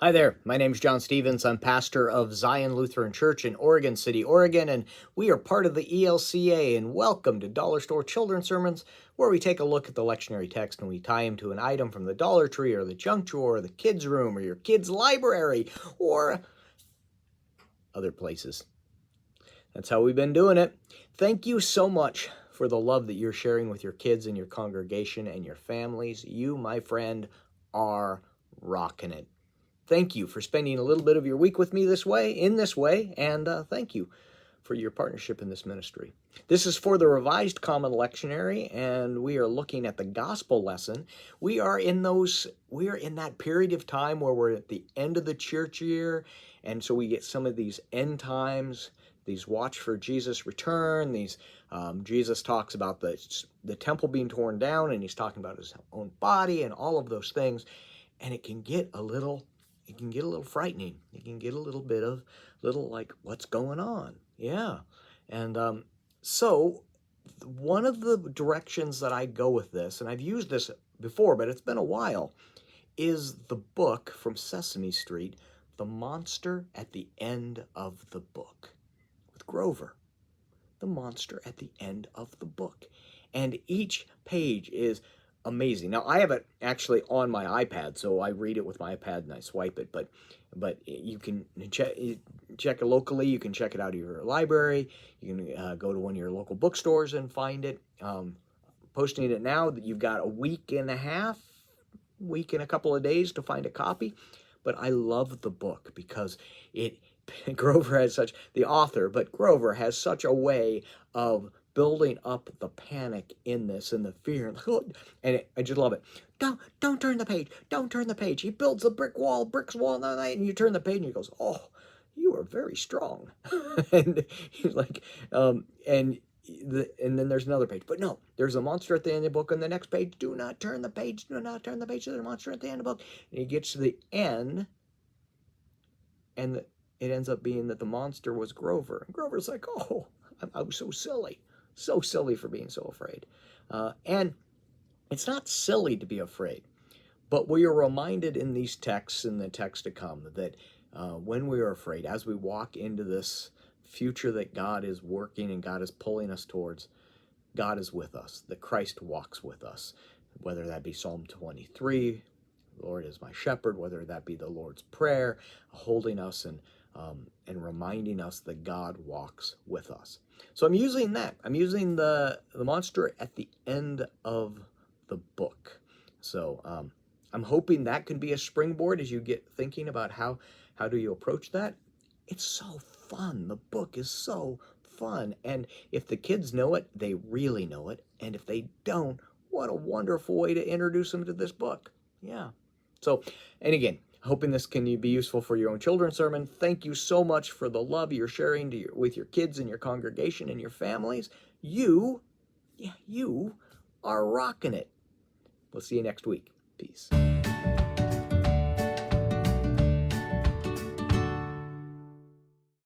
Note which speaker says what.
Speaker 1: Hi there, my name is John Stevens. I'm pastor of Zion Lutheran Church in Oregon City, Oregon, and we are part of the ELCA, and welcome to Dollar Store Children's Sermons, where we take a look at the lectionary text and we tie him to an item from the Dollar Tree or the junk drawer or the kids' room or your kids' library or other places. That's how we've been doing it. Thank you so much for the love that you're sharing with your kids and your congregation and your families. You, my friend, are rocking it. Thank you for spending a little bit of your week with me in this way, and thank you for your partnership in this ministry. This is for the Revised Common Lectionary, and we are looking at the gospel lesson. We are in that period of time where we're at the end of the church year, and so we get some of these end times, these watch for Jesus' return, Jesus talks about the temple being torn down, and he's talking about his own body and all of those things, and it can get a little frightening. It can get a little like, what's going on? Yeah. And so one of the directions that I go with this, and I've used this before, but it's been a while, is the book from Sesame Street, The Monster at the End of the Book, with Grover. The monster at the end of the book. And each page is amazing. Now, I have it actually on my iPad, so I read it with my iPad and I swipe it, but you can check it locally. You can check it out of your library. You can go to one of your local bookstores and find it. Posting it now, that you've got a week and a couple of days to find a copy. But I love the book because Grover has such a way of building up the panic in this and the fear, and I just love it. Don't turn the page. Don't turn the page. He builds a bricks wall and you turn the page and he goes, "Oh, you are very strong." And he's like, and then there's another page, but no, there's a monster at the end of the book. On the next page, do not turn the page. Do not turn the page. There's a monster at the end of the book. And he gets to the end, and it ends up being that the monster was Grover. And Grover's like, "Oh, I was so silly. So silly for being so afraid." And it's not silly to be afraid, but we are reminded in these texts, in the text to come, that when we are afraid, as we walk into this future that God is working and God is pulling us towards, God is with us, that Christ walks with us, whether that be Psalm 23, "Lord is my shepherd," whether that be the Lord's Prayer, holding us and reminding us that God walks with us. So I'm using that. I'm using the monster at the end of the book. So I'm hoping that can be a springboard as you get thinking about how do you approach that. It's so fun. The book is so fun. And if the kids know it, they really know it. And if they don't, what a wonderful way to introduce them to this book. Yeah. So, and again, hoping this can be useful for your own children's sermon. Thank you so much for the love you're sharing with your kids and your congregation and your families. You are rocking it. We'll see you next week. Peace.